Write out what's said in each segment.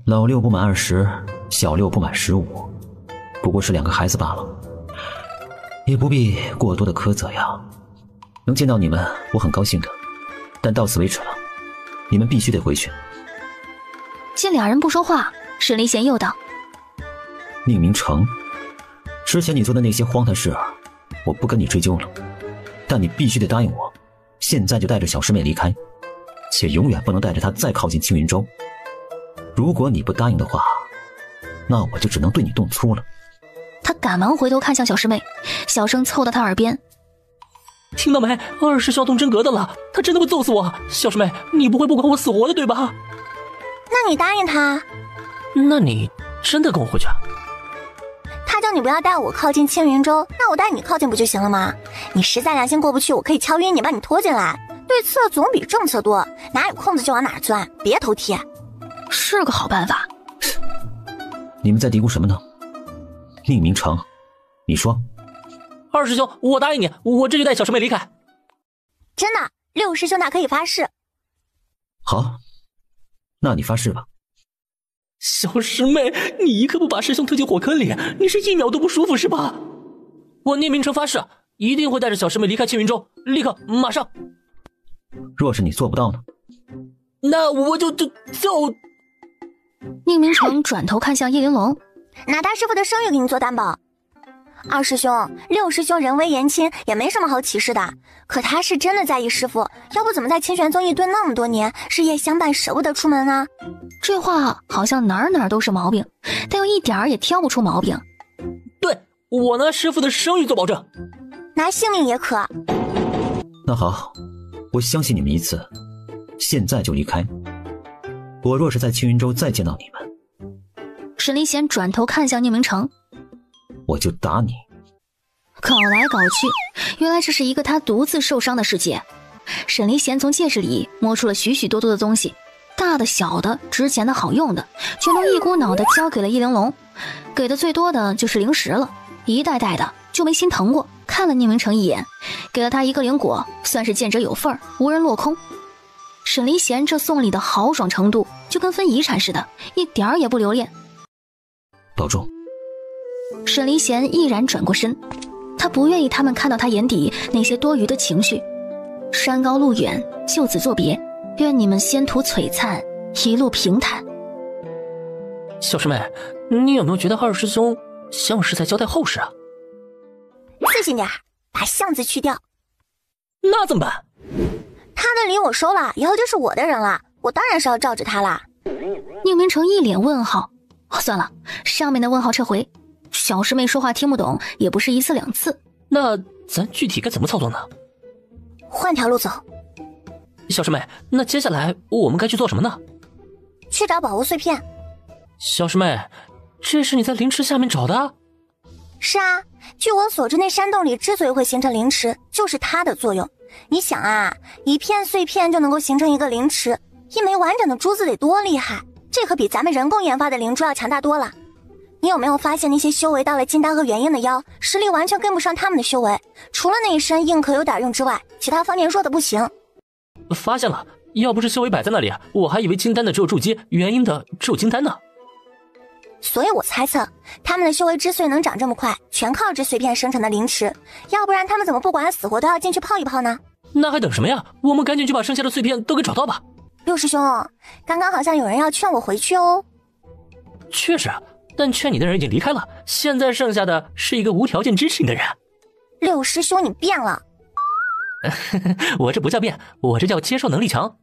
老六不满20，小六不满15，不过是2个孩子罢了，也不必过多的苛责呀。能见到你们，我很高兴的，但到此为止了，你们必须得回去。见俩人不说话，沈离贤又道：宁明成，之前你做的那些荒唐事儿，我不跟你追究了，但你必须得答应我，现在就带着小师妹离开，且永远不能带着她再靠近青云州。如果你不答应的话，那我就只能对你动粗了。他赶忙回头看向小师妹，小声凑到她耳边：听到没？二师兄动真格的了，他真的会揍死我。小师妹，你不会不管我死活的对吧？那你答应他？那你真的跟我回去啊？他叫你不要带我靠近青云州，那我带你靠近不就行了吗？你实在良心过不去，我可以敲晕你，把你拖进来。对策总比政策多，哪有空子就往哪钻，别头贴。是个好办法。你们在嘀咕什么呢？宁明成，你说。二师兄，我答应你，我这就带小师妹离开。真的，六师兄他可以发誓。好，那你发誓吧。小师妹，你一刻不把师兄推进火坑里，你是一秒都不舒服是吧？我宁明成发誓，一定会带着小师妹离开青云州，立刻马上。若是你做不到呢？那我就宁明成转头看向叶玲珑，拿大师傅的声誉给你做担保。二师兄，六师兄人微言轻，也没什么好歧视的，可他是真的在意师傅，要不怎么在清玄宗一蹲那么多年，日夜相伴，舍不得出门呢？这话好像哪儿都是毛病，但又一点儿也挑不出毛病。对，我拿师傅的声誉做保证，拿性命也可。那好，我相信你们一次，现在就离开。我若是在青云州再见到你们，沈离贤转头看向宁明成，我就打你。搞来搞去，原来这是一个他独自受伤的世界。沈离贤从戒指里摸出了许许多多的东西，大的小的，值钱的好用的，全都一股脑的交给了叶玲珑。给的最多的就是零食了，一袋袋的，就没心疼过。看了宁明成一眼，给了他一个灵果，算是见者有份，无人落空。沈离贤这送礼的豪爽程度，就跟分遗产似的，一点儿也不留恋。保重。沈离贤毅然转过身，他不愿意他们看到他眼底那些多余的情绪。山高路远，就此作别，愿你们仙途璀璨，一路平坦。小师妹，你有没有觉得二师兄像是在交代后事啊？自信点，把巷子去掉。那怎么办？他的礼我收了，以后就是我的人了，我当然是要罩着他啦。宁明成一脸问号。算了，上面的问号撤回。小师妹说话听不懂，也不是一次两次。那咱具体该怎么操作呢？换条路走。小师妹，那接下来我们该去做什么呢？去找宝物碎片。小师妹，这是你在灵池下面找的？是啊，据我所知，那山洞里之所以会形成灵池，就是它的作用。你想啊，一片碎片就能够形成一个灵池，一枚完整的珠子得多厉害，这可比咱们人工研发的灵珠要强大多了。你有没有发现那些修为到了金丹和元婴的妖，实力完全跟不上他们的修为，除了那一身硬壳有点用之外，其他方面弱的不行。发现了，要不是修为摆在那里，我还以为金丹的只有筑基，元婴的只有金丹呢。所以我猜测，他们的修为之所以能长这么快，全靠这碎片生成的灵池，要不然他们怎么不管死活都要进去泡一泡呢？那还等什么呀？我们赶紧去把剩下的碎片都给找到吧。六师兄，刚刚好像有人要劝我回去哦。确实，但劝你的人已经离开了，现在剩下的是一个无条件支持你的人。六师兄，你变了。我这不叫变，我这叫接受能力强。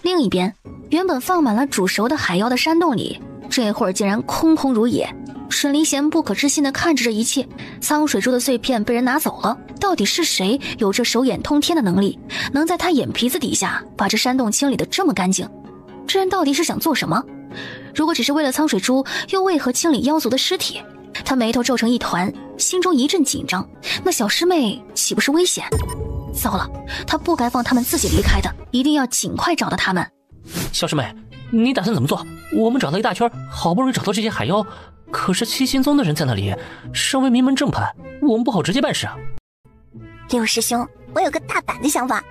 另一边，原本放满了煮熟的海妖的山洞里，这会儿竟然空空如也。沈离贤不可置信地看着这一切，苍水珠的碎片被人拿走了，到底是谁有这手眼通天的能力，能在他眼皮子底下把这山洞清理得这么干净？这人到底是想做什么？如果只是为了苍水珠，又为何清理妖族的尸体？他眉头皱成一团，心中一阵紧张。那小师妹岂不是危险？糟了，他不该放他们自己离开的，一定要尽快找到他们。小师妹，你打算怎么做？我们找了一大圈，好不容易找到这些海妖，可是七星宗的人在那里，身为名门正派，我们不好直接办事啊。六师兄，我有个大胆的想法。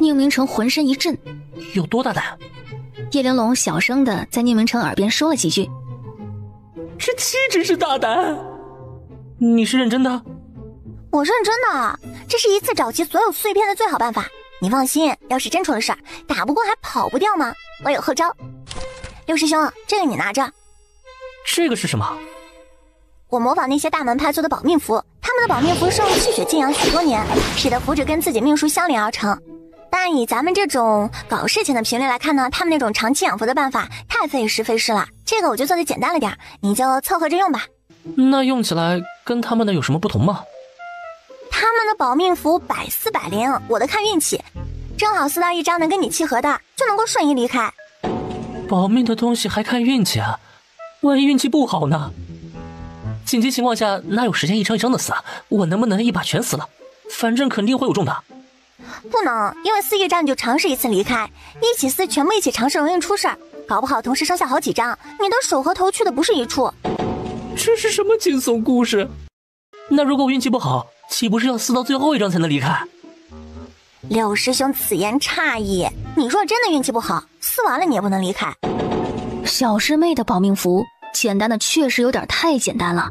宁明成浑身一震。有多大胆？叶玲珑小声的在宁明成耳边说了几句。这岂止是大胆，你是认真的？我认真的，这是一次找齐所有碎片的最好办法。你放心，要是真出了事儿，打不过还跑不掉吗？我有后招。六师兄，这个你拿着。这个是什么？我模仿那些大门派做的保命符，他们的保命符是用气血静养许多年，使得符纸跟自己命数相连而成。但以咱们这种搞事情的频率来看呢，他们那种长期养符的办法太费时费事了。这个我就做的简单了点，你就凑合着用吧。那用起来跟他们的有什么不同吗？他们的保命符百丝百灵，我的看运气，正好撕到一张能跟你契合的，就能够瞬移离开。保命的东西还看运气啊？万一运气不好呢？紧急情况下哪有时间一张一张的撕？我能不能一把全撕了？反正肯定会有中的。不能，因为撕一张你就尝试一次离开，一起撕全部一起尝试容易出事儿，搞不好同时剩下好几张，你的手和头去的不是一处。这是什么惊悚故事？那如果我运气不好，岂不是要撕到最后一张才能离开？六师兄此言差矣，你若真的运气不好，撕完了你也不能离开。小师妹的保命符简单的确实有点太简单了，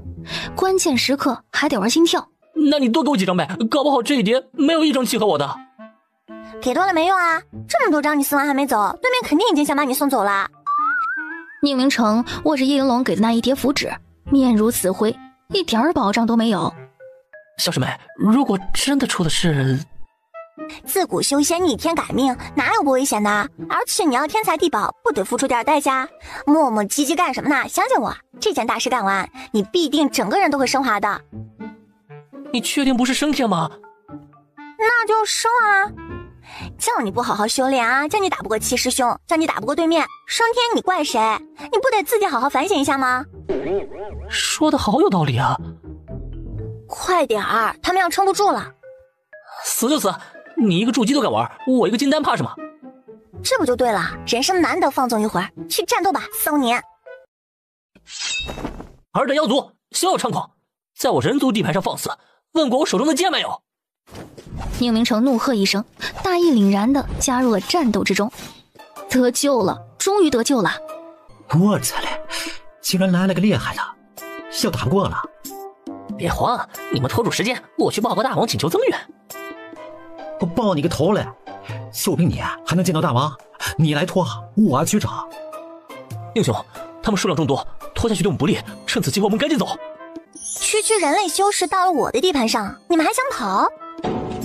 关键时刻还得玩心跳。那你多给我几张呗，搞不好这一叠没有一张契合我的。给多了没用啊，这么多张你撕完还没走，对面肯定已经想把你送走了。宁明成握着叶玲珑给的那一叠符纸，面如死灰，一点保障都没有。小师妹，如果真的出的事，自古修仙逆天改命，哪有不危险的？而且你要天才地宝，不得付出点代价？磨磨唧唧干什么呢？相信我，这件大事干完，你必定整个人都会升华的。你确定不是升天吗？那就升啊！叫你不好好修炼啊，叫你打不过七师兄，叫你打不过对面，升天你怪谁？你不得自己好好反省一下吗？说的好有道理啊！快点儿，他们要撑不住了。死就死，你一个筑基都敢玩，我一个金丹怕什么？这不就对了，人生难得放纵一会儿，去战斗吧，骚年！尔等妖族，休要猖狂，在我人族地盘上放肆，问过我手中的剑没有？宁明成怒喝一声，大义凛然地加入了战斗之中。得救了，终于得救了！我操嘞，竟然来了个厉害的，要打不过了。别慌，你们拖住时间，我去报告大王请求增援。我报你个头嘞！就凭你还能见到大王？你来拖，我去找。英雄，他们数量众多，拖下去对我们不利，趁此机会我们赶紧走。区区人类修士到了我的地盘上，你们还想跑？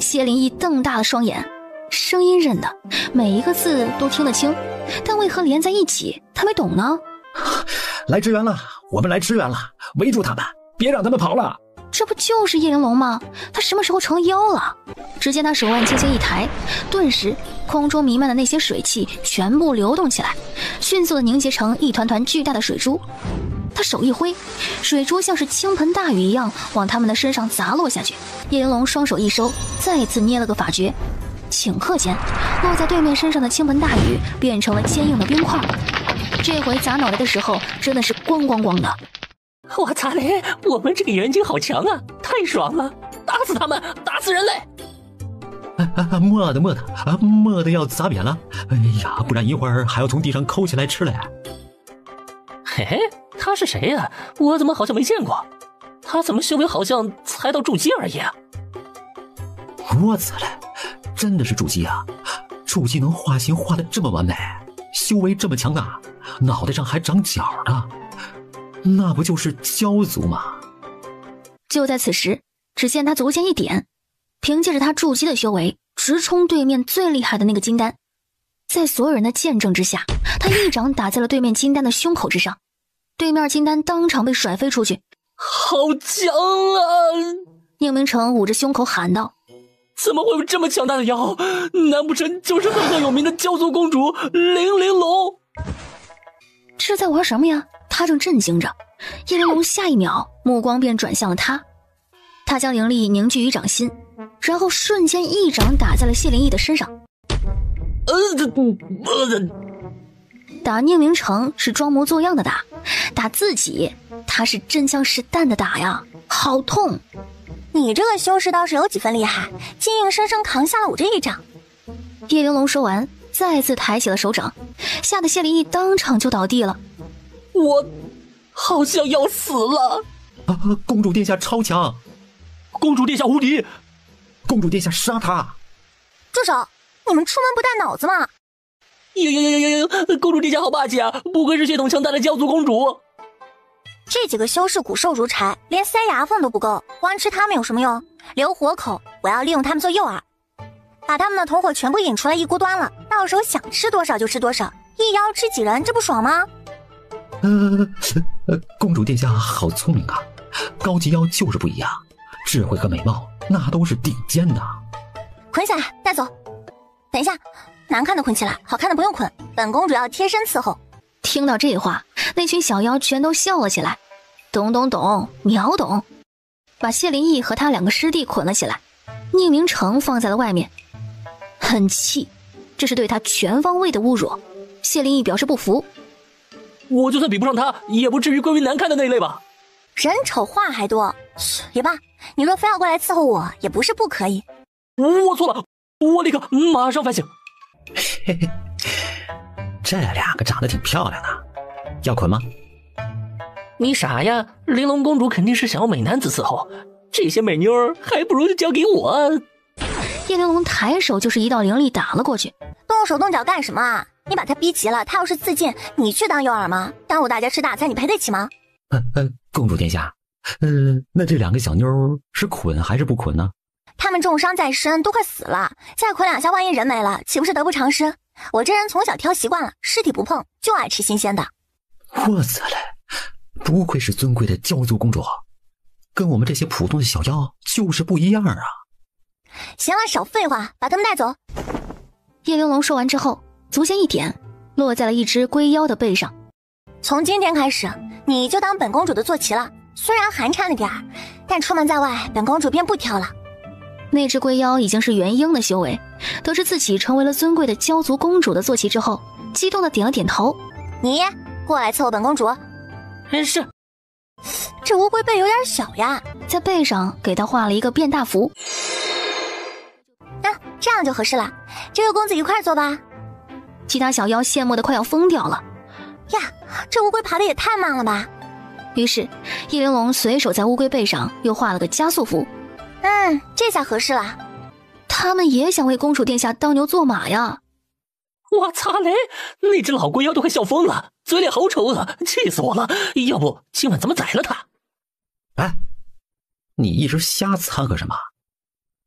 谢灵异瞪大了双眼，声音认得，每一个字都听得清，但为何连在一起他没懂呢？来支援了，我们来支援了，围住他们，别让他们跑了。这不就是叶玲珑吗？他什么时候成妖了？只见他手腕轻轻一抬，顿时空中弥漫的那些水汽全部流动起来，迅速的凝结成一团团巨大的水珠。他手一挥，水珠像是倾盆大雨一样往他们的身上砸落下去。叶玲珑双手一收，再一次捏了个法诀，顷刻间落在对面身上的倾盆大雨变成了坚硬的冰块。这回砸脑袋的时候真的是咣咣咣的。我擦嘞！我们这个元军好强啊，太爽了！打死他们，打死人类！没的要砸扁了！哎呀，不然一会儿还要从地上抠起来吃嘞。嘿嘿，他是谁呀？我怎么好像没见过？他怎么修为好像才到筑基而已啊？我操嘞！真的是筑基啊！筑基能画形画得这么完美，修为这么强大，脑袋上还长角呢。那不就是蛟族吗？就在此时，只见他足尖一点，凭借着他筑基的修为，直冲对面最厉害的那个金丹。在所有人的见证之下，他一掌打在了对面金丹的胸口之上，对面金丹当场被甩飞出去。好强啊！宁明成捂着胸口喊道：怎么会有这么强大的妖？难不成就是赫赫有名的蛟族公主玲玲珑？这是在玩什么呀？他正震惊着，叶玲珑下一秒目光便转向了他。他将灵力凝聚于掌心，然后瞬间一掌打在了谢灵异的身上。打宁明成是装模作样的打，打自己他是真枪实弹的打呀，好痛！你这个修士倒是有几分厉害，竟硬生生扛下了我这一掌。叶玲珑说完，再次抬起了手掌，吓得谢灵义当场就倒地了。我好像要死了！公主殿下超强，公主殿下无敌，公主殿下杀他！住手！你们出门不带脑子吗？公主殿下好霸气啊！不愧是血统强大的骄族公主。这几个修士骨瘦如柴，连塞牙缝都不够，光吃他们有什么用？留活口，我要利用他们做诱饵，把他们的同伙全部引出来一锅端了，到时候想吃多少就吃多少，一妖吃几人，这不爽吗？公主殿下好聪明啊，高级妖就是不一样，智慧和美貌那都是顶尖的。捆起来带走。等一下，难看的捆起来，好看的不用捆，本公主要贴身伺候。听到这话，那群小妖全都笑了起来。懂，秒懂，把谢灵义和他2个师弟捆了起来。宁明成放在了外面，很气，这是对他全方位的侮辱。谢灵义表示不服，我就算比不上他，也不至于归为难看的那一类吧？人丑话还多，也罢，你若非要过来伺候我，也不是不可以。我错了，我立刻马上反省。嘿嘿，这2个长得挺漂亮的，要捆吗？你傻呀，玲珑公主肯定是想要美男子伺候，这些美妞还不如就交给我。叶玲珑抬手就是一道灵力打了过去。动手动脚干什么啊？你把他逼急了，他要是自尽，你去当诱饵吗？耽误大家吃大餐，你赔得起吗？公主殿下，那这2个小妞是捆还是不捆呢？他们重伤在身，都快死了，再捆2下，万一人没了，岂不是得不偿失？我这人从小挑习惯了，尸体不碰，就爱吃新鲜的。我死了，不愧是尊贵的骄族公主，跟我们这些普通的小妖就是不一样啊！行了，少废话，把他们带走。叶玲珑说完之后，足尖一点，落在了一只龟妖的背上。从今天开始，你就当本公主的坐骑了。虽然寒碜了点儿，但出门在外，本公主便不挑了。那只龟妖已经是元婴的修为，得知自己成为了尊贵的骄族公主的坐骑之后，激动的点了点头。你过来伺候本公主。是。这乌龟背有点小呀，在背上给她画了一个变大符。这样就合适了。这个公子一块坐吧。其他小妖羡慕的快要疯掉了。呀，这乌龟爬得也太慢了吧！于是叶玲珑随手在乌龟背上又画了个加速符。这下合适了。他们也想为公主殿下当牛做马呀！我擦嘞，那只老龟妖都快笑疯了，嘴脸好丑啊，气死我了！要不今晚咱们宰了他？哎，你一直瞎掺和什么？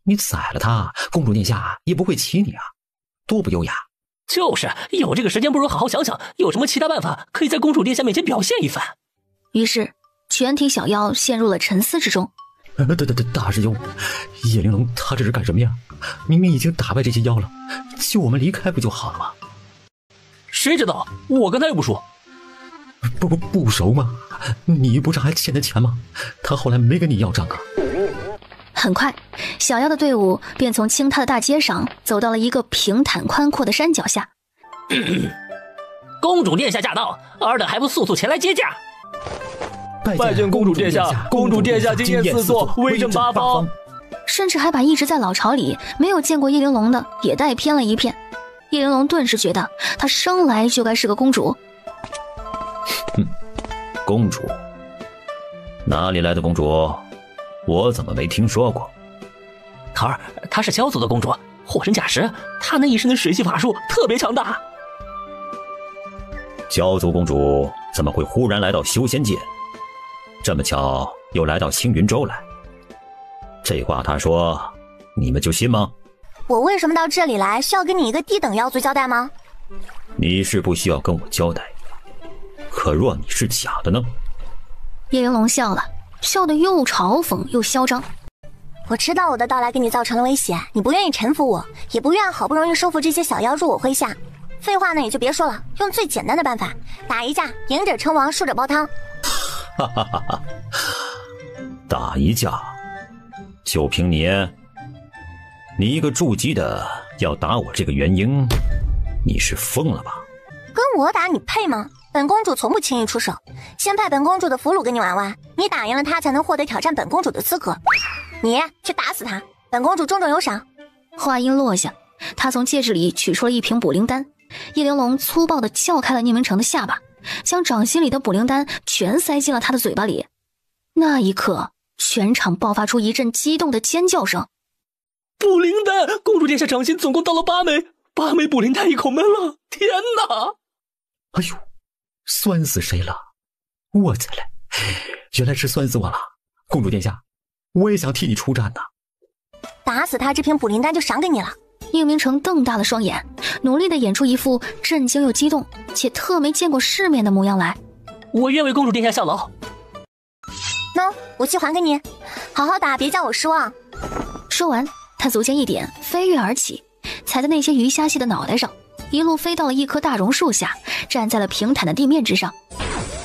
你宰了他，公主殿下也不会骑你啊，多不优雅！就是有这个时间，不如好好想想有什么其他办法可以在公主殿下面前表现一番。于是全体小妖陷入了沉思之中。大师兄，叶玲珑他这是干什么呀？明明已经打败这些妖了，救我们离开不就好了吗？谁知道，我跟他又不熟。不熟吗？你不是还欠他钱吗？他后来没跟你要账啊？很快，小妖的队伍便从清塌的大街上走到了一个平坦宽阔的山脚下。公主殿下驾到，尔等还不速速前来接驾？拜见公主殿下，公主殿下经验四座，威震八方。甚至还把一直在老巢里没有见过叶玲珑的也带偏了一片。叶玲珑顿时觉得她生来就该是个公主。公主？哪里来的公主？我怎么没听说过？桃儿，她是骄族的公主，货真价实，她那一身的水系法术特别强大。骄族公主怎么会忽然来到修仙界？这么巧又来到青云州来，这话她说，你们就信吗？我为什么到这里来，需要跟你一个低等妖族交代吗？你是不需要跟我交代，可若你是假的呢？叶玲珑笑了，笑得又嘲讽又嚣张。我知道我的到来给你造成了威胁，你不愿意臣服我，也不愿好不容易收服这些小妖入我麾下。废话呢也就别说了，用最简单的办法，打一架，赢者称王，输者煲汤。哈哈哈哈！打一架，就凭你一个筑基的要打我这个元婴，你是疯了吧？跟我打你配吗？本公主从不轻易出手，先派本公主的俘虏跟你玩玩，你打赢了他才能获得挑战本公主的资格。你去打死他，本公主重重有赏。话音落下，他从戒指里取出了一瓶补灵丹，叶玲珑粗暴地撬开了宁明成的下巴，将掌心里的补灵丹全塞进了他的嘴巴里。那一刻，全场爆发出一阵激动的尖叫声。补灵丹，公主殿下掌心总共到了8枚补灵丹一口闷了，天哪！哎呦，酸死谁了？我才来，原来是酸死我了。公主殿下，我也想替你出战呐。打死他，这瓶补灵丹就赏给你了。宁明成瞪大了双眼，努力地演出一副震惊又激动且特没见过世面的模样来。我愿为公主殿下效劳。喏，武器还给你，好好打，别叫我失望。说完，他足尖一点，飞跃而起，踩在那些鱼虾蟹的脑袋上，一路飞到了一棵大榕树下，站在了平坦的地面之上。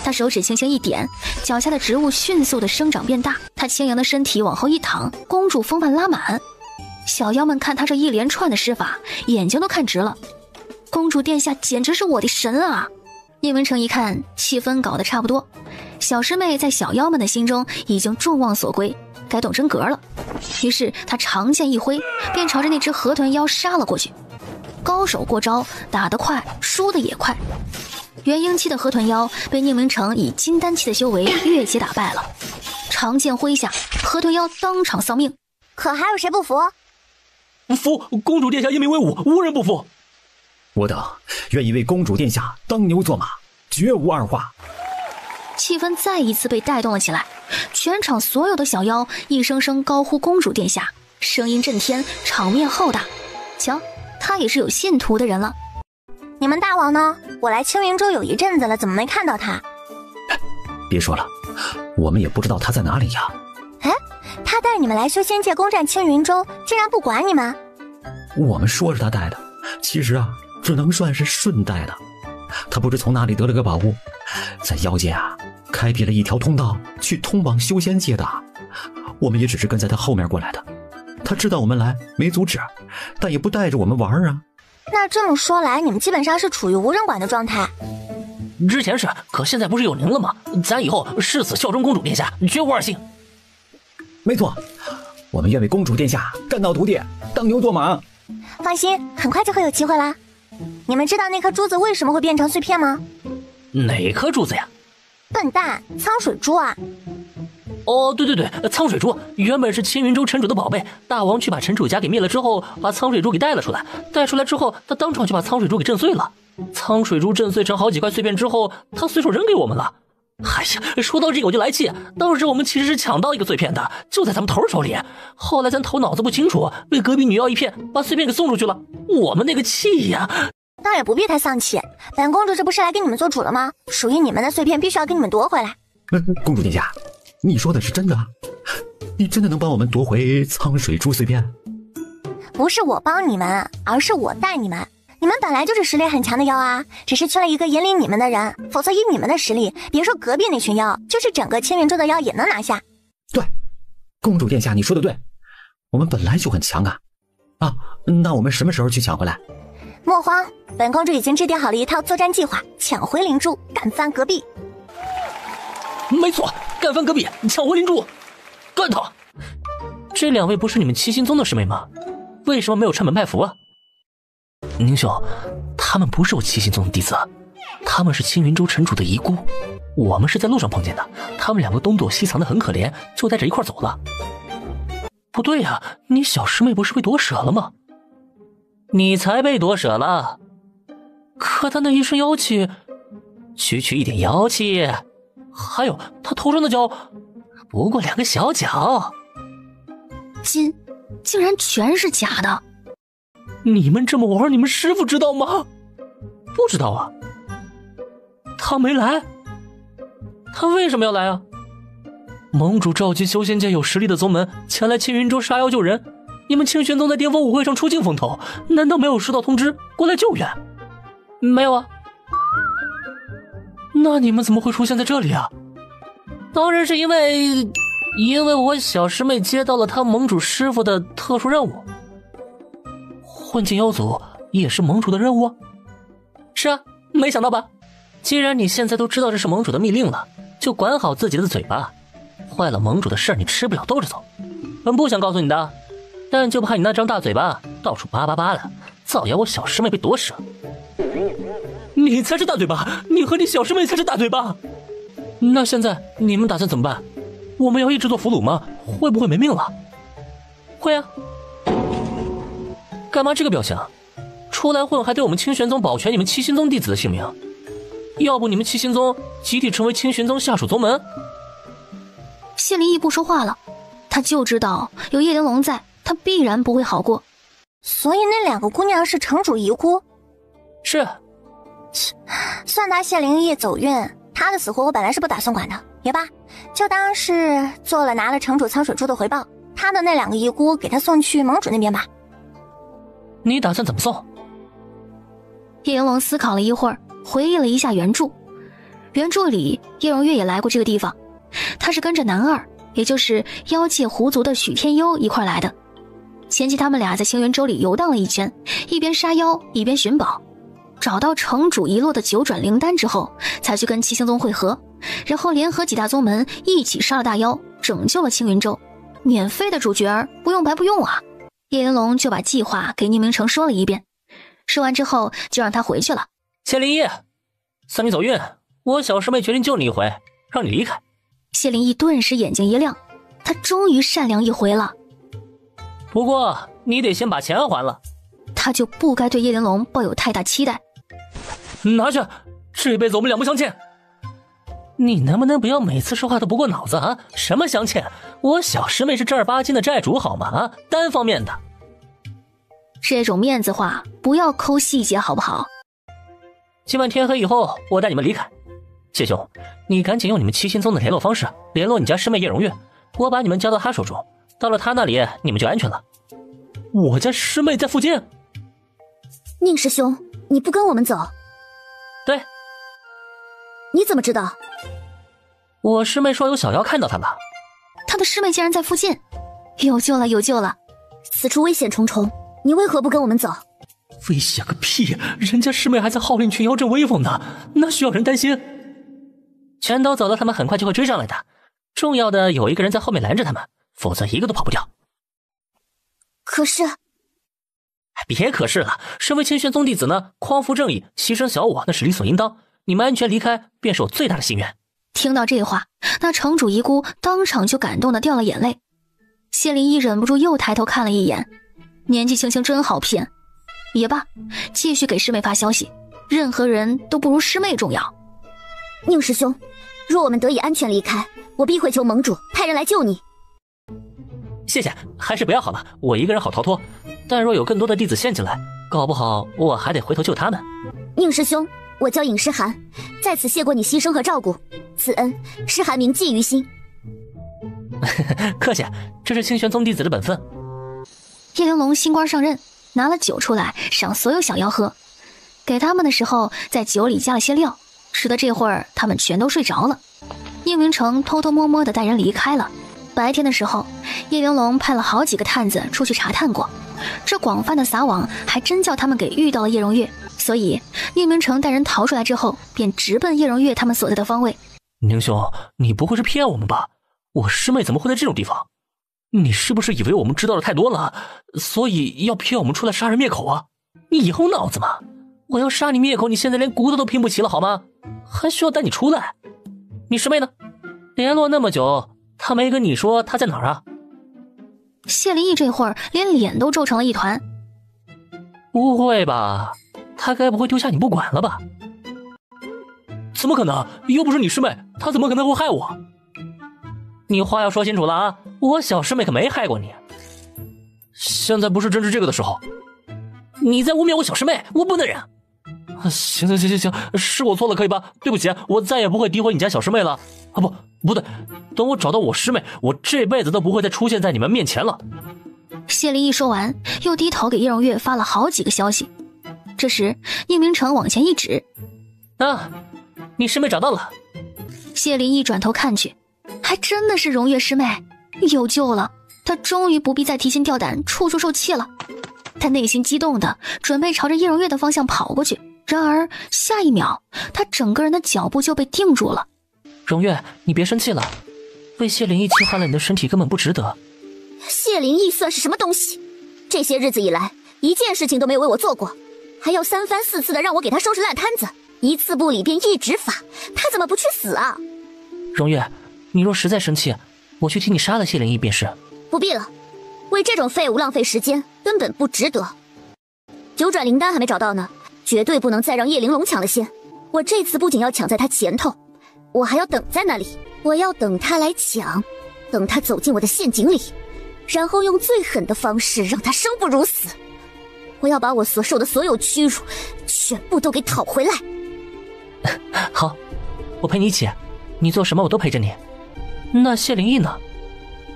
他手指轻轻一点，脚下的植物迅速的生长变大，他轻盈的身体往后一躺，公主风范拉满。小妖们看他这一连串的施法，眼睛都看直了。公主殿下简直是我的神啊！宁明成一看气氛搞得差不多，小师妹在小妖们的心中已经众望所归，该动真格了。于是他长剑一挥，便朝着那只河豚妖杀了过去。高手过招，打得快，输得也快。元婴期的河豚妖被宁明成以金丹期的修为越级打败了，长剑挥下，河豚妖当场丧命。可还有谁不服？服！公主殿下英明威武，无人不服。我等愿意为公主殿下当牛做马，绝无二话。气氛再一次被带动了起来，全场所有的小妖一声声高呼公主殿下，声音震天，场面浩大。瞧，他也是有信徒的人了。你们大王呢？我来青云州有一阵子了，怎么没看到他？别说了，我们也不知道他在哪里呀。哎，他带你们来修仙界攻占青云州，竟然不管你们？我们说是他带的，其实啊，只能算是顺带的。他不知从哪里得了个宝物，在妖界啊开辟了一条通道，去通往修仙界的。我们也只是跟在他后面过来的。他知道我们来，没阻止，但也不带着我们玩啊。那这么说来，你们基本上是处于无人管的状态。之前是，可现在不是有您了吗？咱以后誓死效忠公主殿下，绝无二心。没错，我们愿为公主殿下干到徒弟，当牛做马。放心，很快就会有机会啦。你们知道那颗珠子为什么会变成碎片吗？哪颗珠子呀？笨蛋，苍水珠啊！哦，对，苍水珠原本是青云州城主的宝贝，大王去把城主家给灭了之后，把苍水珠给带了出来。带出来之后，他当场就把苍水珠给震碎了。苍水珠震碎成好几块碎片之后，他随手扔给我们了。哎呀，说到这个我就来气，当时我们其实是抢到一个碎片的，就在咱们头手里。后来咱头脑子不清楚，被隔壁女妖一骗，把碎片给送出去了。我们那个气呀！倒也不必太丧气，本公主这不是来给你们做主了吗？属于你们的碎片必须要给你们夺回来。公主殿下，你说的是真的？你真的能帮我们夺回苍水珠碎片？不是我帮你们，而是我带你们。你们本来就是实力很强的妖啊，只是缺了一个引领你们的人，否则以你们的实力，别说隔壁那群妖，就是整个青云州的妖也能拿下。对，公主殿下你说的对，我们本来就很强啊。那我们什么时候去抢回来？莫慌，本公主已经制定好了一套作战计划，抢回灵珠，干翻隔壁。没错，干翻隔壁，抢回灵珠，干他！这两位不是你们七星宗的师妹吗？为什么没有串门拜服啊？宁兄，他们不是我七星宗的弟子，他们是青云州城主的遗孤，我们是在路上碰见的，他们两个东躲西藏的很可怜，就带着一块走了。不对呀，你小师妹不是被夺舍了吗？你才被夺舍了，可他那一身妖气，区区一点妖气，还有他头上的角，不过2个小角，竟然全是假的。你们这么玩，你们师父知道吗？不知道啊。他没来，他为什么要来啊？盟主召集修仙界有实力的宗门前来青云州杀妖救人，你们清玄宗在巅峰舞会上出尽风头，难道没有收到通知过来救援？没有啊。那你们怎么会出现在这里啊？当然是因为我小师妹接到了他盟主师父的特殊任务。混进妖族也是盟主的任务？是啊，没想到吧？既然你现在都知道这是盟主的密令了，就管好自己的嘴巴，坏了盟主的事你吃不了兜着走。本不想告诉你的，但就怕你那张大嘴巴到处叭叭叭的，造谣我小师妹被夺舍。你才是大嘴巴，你和你小师妹才是大嘴巴。那现在你们打算怎么办？我们要一直做俘虏吗？会不会没命了？会啊。干嘛这个表情？出来混还对我们清玄宗保全你们七星宗弟子的性命？要不你们七星宗集体成为清玄宗下属宗门？谢灵义不说话了，他就知道有叶玲珑在，他必然不会好过。所以那2个姑娘是城主遗孤？是。算他谢灵义走运，他的死活我本来是不打算管的，也罢，就当是做了拿了城主苍水珠的回报。他的那2个遗孤给他送去盟主那边吧。你打算怎么送？叶玲珑思考了一会儿，回忆了一下原著。原著里叶荣月也来过这个地方，他是跟着男二，也就是妖界狐族的许天幽一块来的。前期他们俩在青云洲里游荡了一圈，一边杀妖一边寻宝，找到城主遗落的9转灵丹之后，才去跟七星宗会合，然后联合几大宗门一起杀了大妖，拯救了青云洲。免费的主角不用白不用啊。叶玲珑就把计划给宁明成说了一遍，说完之后就让他回去了。谢灵义，算你走运，我小师妹决定救你一回，让你离开。谢灵义顿时眼睛一亮，他终于善良一回了。不过你得先把钱还了。他就不该对叶玲珑抱有太大期待。拿去，这辈子我们两不相欠。你能不能不要每次说话都不过脑子啊？什么相欠？我小师妹是正儿八经的债主好吗？啊，单方面的。这种面子话不要抠细节好不好？今晚天黑以后我带你们离开。谢兄，你赶紧用你们七星宗的联络方式联络你家师妹叶荣月，我把你们交到他手中，到了他那里你们就安全了。我家师妹在附近。宁师兄，你不跟我们走？对。你怎么知道？我师妹说有小妖看到他了。他的师妹竟然在附近，有救了有救了。此处危险重重，你为何不跟我们走？危险个屁，人家师妹还在号令群妖镇威风呢，那需要人担心？全都走了，他们很快就会追上来的。重要的有一个人在后面拦着他们，否则一个都跑不掉。可是别可是了，身为清玄宗弟子呢，匡扶正义，牺牲小我那是理所应当，你们安全离开便是我最大的心愿。听到这话，那城主遗孤当场就感动的掉了眼泪。谢灵义忍不住又抬头看了一眼，年纪轻轻真好骗。也罢，继续给师妹发消息，任何人都不如师妹重要。宁师兄，若我们得以安全离开，我必会求盟主派人来救你。谢谢，还是不要好了，我一个人好逃脱，但若有更多的弟子陷进来，搞不好我还得回头救他们。宁师兄，我叫尹诗涵，在此谢过你牺牲和照顾，此恩诗涵铭记于心。客气，这是清玄宗弟子的本分。叶玲珑新官上任，拿了酒出来赏所有小妖喝，给他们的时候在酒里加了些料，使得这会儿他们全都睡着了。宁明成偷偷摸摸地带人离开了。白天的时候，叶玲珑派了好几个探子出去查探过，这广泛的撒网还真叫他们给遇到了叶荣月，所以宁明成带人逃出来之后，便直奔叶荣月他们所在的方位。宁兄，你不会是骗我们吧？我师妹怎么会在这种地方？你是不是以为我们知道的太多了，所以要骗我们出来杀人灭口啊？你有脑子吗？我要杀你灭口，你现在连骨头都拼不齐了好吗？还需要带你出来？你师妹呢？联络那么久，她没跟你说她在哪儿啊？谢灵义这会儿连脸都皱成了一团。不会吧？她该不会丢下你不管了吧？怎么可能？又不是你师妹，她怎么可能会害我？你话要说清楚了啊！我小师妹可没害过你。现在不是正是这个的时候。你在污蔑我小师妹，我不能忍。行，是我错了，可以吧？对不起，我再也不会诋毁你家小师妹了。啊不对，等我找到我师妹，我这辈子都不会再出现在你们面前了。谢灵义说完，又低头给叶荣月发了好几个消息。这时，宁明成往前一指：“啊，你师妹找到了。”谢灵义转头看去，还真的是荣月师妹，有救了！他终于不必再提心吊胆、处处受气了。他内心激动的准备朝着叶荣月的方向跑过去，然而下一秒，他整个人的脚步就被定住了。荣月，你别生气了，为谢灵义侵害了你的身体根本不值得。谢灵义算是什么东西？这些日子以来，一件事情都没有为我做过，还要3番4次的让我给他收拾烂摊子，一次不理便一直罚，他怎么不去死啊？荣月，你若实在生气，我去替你杀了谢灵异便是。不必了，为这种废物浪费时间根本不值得。九转灵丹还没找到呢，绝对不能再让叶玲珑抢了先。我这次不仅要抢在他前头，我还要等在那里，我要等他来抢，等他走进我的陷阱里，然后用最狠的方式让他生不如死。我要把我所受的所有屈辱全部都给讨回来。好，我陪你一起，你做什么我都陪着你。那谢灵异呢？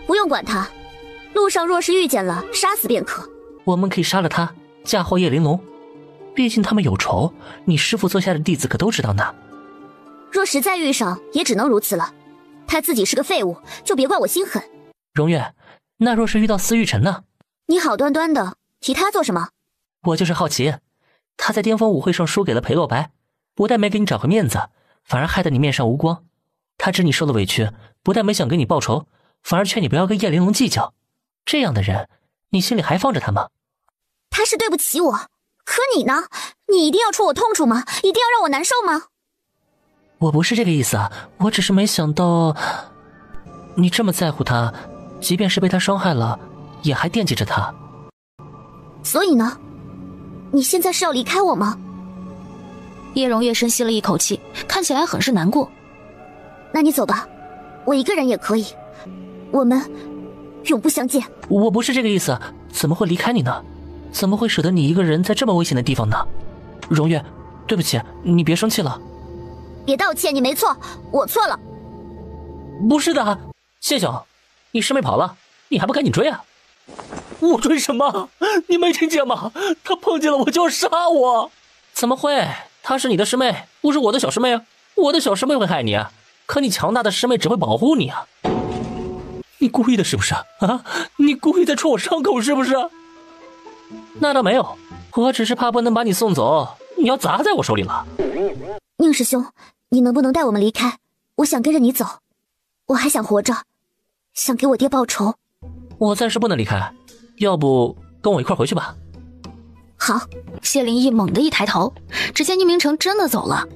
不用管他，路上若是遇见了，杀死便可。我们可以杀了他，嫁祸叶玲珑。毕竟他们有仇，你师父座下的弟子可都知道呢。若实在遇上，也只能如此了。他自己是个废物，就别怪我心狠。荣月，那若是遇到司玉晨呢？你好端端的提他做什么？我就是好奇，他在巅峰舞会上输给了裴洛白，不但没给你找回面子，反而害得你面上无光。他知你受了委屈，不但没想给你报仇，反而劝你不要跟叶玲珑计较。这样的人，你心里还放着他吗？他是对不起我，可你呢？你一定要戳我痛处吗？一定要让我难受吗？我不是这个意思啊，我只是没想到你这么在乎他，即便是被他伤害了，也还惦记着他。所以呢？你现在是要离开我吗？叶荣月深吸了一口气，看起来很是难过。那你走吧，我一个人也可以，我们永不相见。我不是这个意思，怎么会离开你呢？怎么会舍得你一个人在这么危险的地方呢？荣月，对不起，你别生气了。别道歉，你没错，我错了。不是的，谢兄，你师妹跑了，你还不赶紧追啊？我追什么？你没听见吗？她碰见了我就要杀我。怎么会？她是你的师妹，不是我的小师妹啊。我的小师妹会害你，可你强大的师妹只会保护你啊。你故意的是不是啊？你故意在戳我伤口是不是？那倒没有，我只是怕不能把你送走，你要砸在我手里了。宁师兄，你能不能带我们离开？我想跟着你走，我还想活着，想给我爹报仇。我暂时不能离开，要不跟我一块回去吧。好。谢灵异猛地一抬头，只见宁明成真的走了，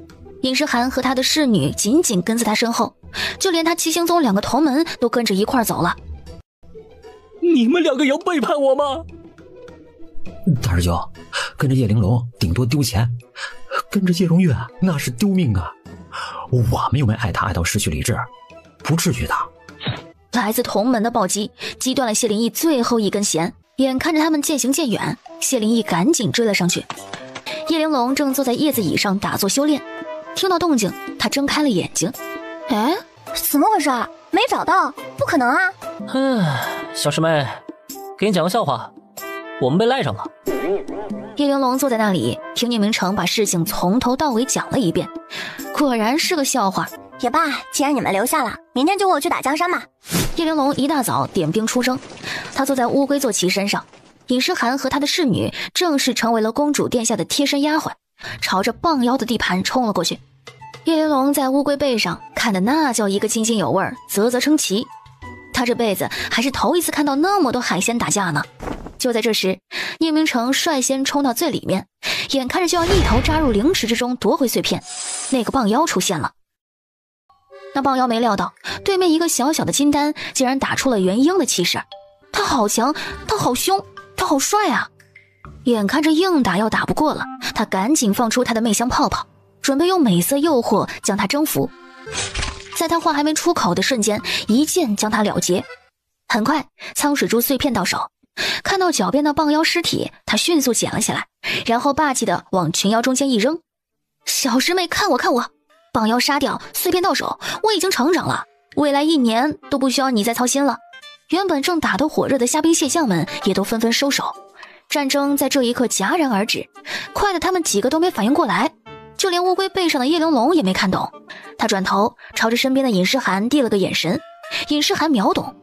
尹诗涵和他的侍女紧紧跟在他身后，就连他七星宗2个同门都跟着一块走了。你们2个也要背叛我吗？大师兄，跟着叶玲珑顶多丢钱，跟着叶荣月那是丢命啊！我们又没爱他爱到失去理智，不至于的。来自同门的暴击击断了谢灵异最后一根弦，眼看着他们渐行渐远，谢灵异赶紧追了上去。叶玲珑正坐在叶子椅上打坐修炼，听到动静，他睁开了眼睛。哎，怎么回事？没找到？不可能啊！小师妹，给你讲个笑话，我们被赖上了。叶玲珑坐在那里，听宁明成把事情从头到尾讲了一遍，果然是个笑话。也罢，既然你们留下了，明天就跟我去打江山吧。叶玲珑一大早点兵出征，她坐在乌龟坐骑身上，尹诗涵和她的侍女正式成为了公主殿下的贴身丫鬟，朝着棒妖的地盘冲了过去。叶玲珑在乌龟背上看的那叫一个津津有味，啧啧称奇。她这辈子还是头一次看到那么多海鲜打架呢。就在这时，宁明成率先冲到最里面，眼看着就要一头扎入灵池之中夺回碎片，那个棒妖出现了。那棒妖没料到对面一个小小的金丹竟然打出了元婴的气势，他好强，他好凶，他好帅啊！眼看着硬打要打不过了，他赶紧放出他的媚香泡泡，准备用美色诱惑将他征服。在他话还没出口的瞬间，一剑将他了结。很快，苍水珠碎片到手，看到脚边的棒妖尸体，他迅速捡了起来，然后霸气地往群妖中间一扔。小师妹，看我看我！棒妖杀掉，碎片到手，我已经成长了，未来1年都不需要你再操心了。原本正打得火热的虾兵蟹将们也都纷纷收手，战争在这一刻戛然而止，快得他们几个都没反应过来，就连乌龟背上的叶玲珑也没看懂。他转头朝着身边的尹诗涵递了个眼神，尹诗涵秒懂。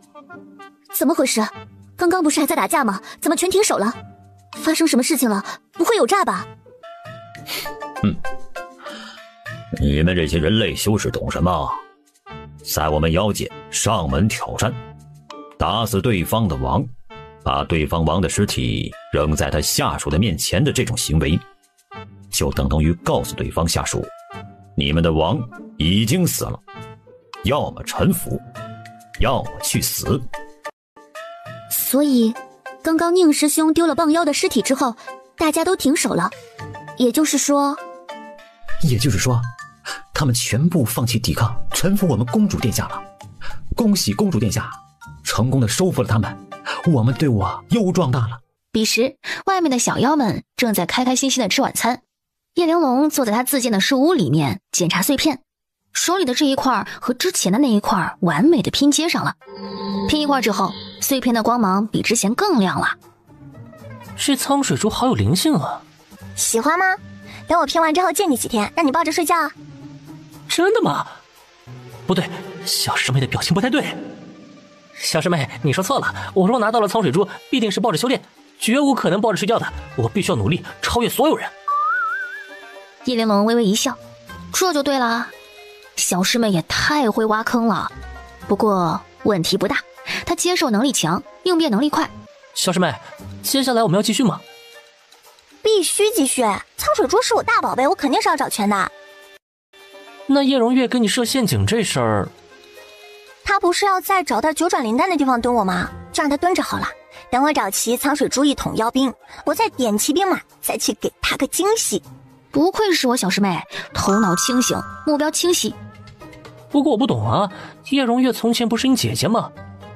怎么回事？刚刚不是还在打架吗？怎么全停手了？发生什么事情了？不会有诈吧？你们这些人类修士懂什么？在我们妖界上门挑战，打死对方的王，把对方王的尸体扔在他下属的面前的这种行为，就等同于告诉对方下属，你们的王已经死了，要么臣服，要么去死。所以，刚刚宁师兄丢了棒妖的尸体之后，大家都停手了。也就是说，他们全部放弃抵抗，臣服我们公主殿下了。恭喜公主殿下，成功的收服了他们，我们队伍又壮大了。彼时，外面的小妖们正在开开心心的吃晚餐。叶玲珑坐在他自建的树屋里面检查碎片，手里的这一块和之前的那一块完美的拼接上了。拼一块之后，碎片的光芒比之前更亮了。这苍水珠好有灵性啊！喜欢吗？等我拼完之后借你几天，让你抱着睡觉。真的吗？不对，小师妹的表情不太对。小师妹，你说错了，我若拿到了苍水珠，必定是抱着修炼，绝无可能抱着睡觉的。我必须要努力超越所有人。叶玲珑微微一笑，这就对了。小师妹也太会挖坑了，不过问题不大，她接受能力强，应变能力快。小师妹，接下来我们要继续吗？必须继续，苍水珠是我大宝贝，我肯定是要找全的。那叶荣月给你设陷阱这事儿，他不是要再找到九转灵丹的地方蹲我吗？就让他蹲着好了。等我找齐苍水珠一统妖兵，我再点齐兵马，再去给他个惊喜。不愧是我小师妹，头脑清醒，目标清晰。不过我不懂啊，叶荣月从前不是你姐姐吗？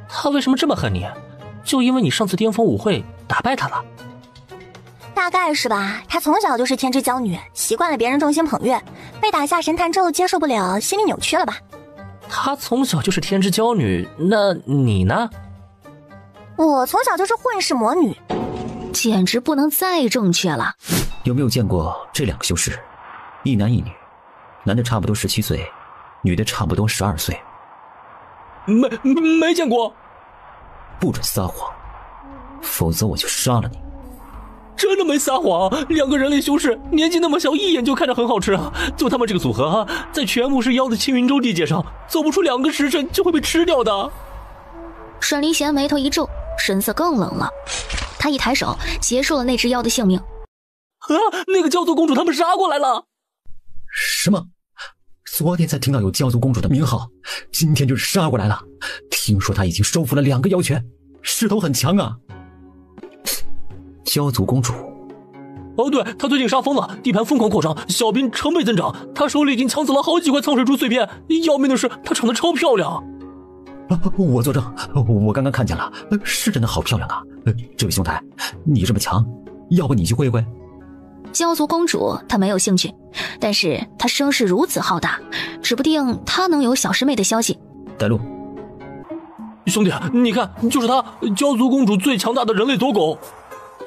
她为什么这么恨你？就因为你上次巅峰舞会打败她了？大概是吧，她从小就是天之娇女，习惯了别人众星捧月，被打下神坛之后接受不了，心理扭曲了吧？她从小就是天之娇女，那你呢？我从小就是混世魔女。简直不能再正确了。有没有见过这两个修士，一男一女，男的差不多17岁，女的差不多12岁。没见过。不准撒谎，否则我就杀了你。真的没撒谎，两个人类修士年纪那么小，一眼就看着很好吃啊！就他们这个组合啊，在全部是妖的青云洲地界上，走不出2个时辰就会被吃掉的。沈离贤眉头一皱，神色更冷了。他一抬手结束了那只妖的性命。啊！那个教族公主他们杀过来了。什么？昨天才听到有教族公主的名号，今天就是杀过来了。听说她已经收服了2个妖泉，势头很强啊。教族公主？哦，对，她最近杀疯了，地盘疯狂扩张，小兵成倍增长。她手里已经抢走了好几块苍水珠碎片，要命的是她长得超漂亮。我作证，我刚刚看见了，是真的好漂亮啊！这位兄台，你这么强，要不你去会会？教族公主她没有兴趣，但是她声势如此浩大，指不定她能有小师妹的消息。带路。兄弟，你看，就是她，教族公主最强大的人类左狗。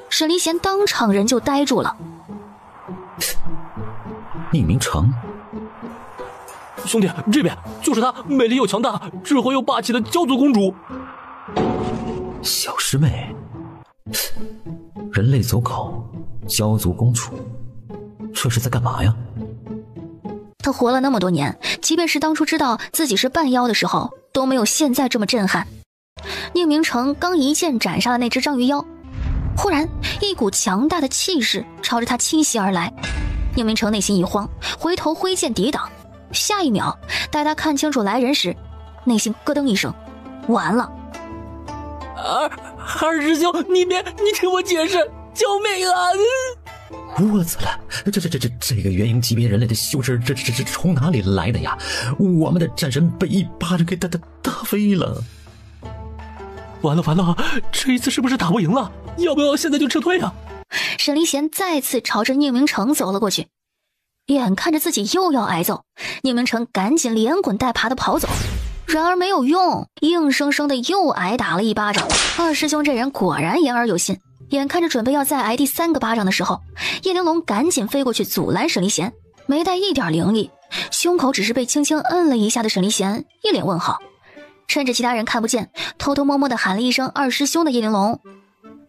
沈离贤当场人就呆住了。宁明成。兄弟，这边就是她，美丽又强大，智慧又霸气的教族公主。小师妹，人类走狗，教族公主，这是在干嘛呀？他活了那么多年，即便是当初知道自己是半妖的时候，都没有现在这么震撼。宁明成刚一剑斩杀了那只章鱼妖，忽然一股强大的气势朝着他侵袭而来。宁明成内心一慌，回头挥剑抵挡。下一秒，待他看清楚来人时，内心咯噔一声，完了。二师兄，你听我解释，救命啊！我操了，这个元婴级别人类的修士，这从哪里来的呀？我们的战神被一巴掌给打飞了。完了，这一次是不是打不赢了？要不要现在就撤退啊？沈离贤再次朝着宁明成走了过去，眼看着自己又要挨揍，宁明成赶紧连滚带爬的跑走，然而没有用，硬生生的又挨打了一巴掌。二师兄这人果然言而有信，眼看着准备要再挨第3个巴掌的时候，叶玲珑赶紧飞过去阻拦沈离贤，没带一点灵力，胸口只是被轻轻摁了一下的沈离贤一脸问号，趁着其他人看不见，偷偷摸摸的喊了一声二师兄的叶玲珑，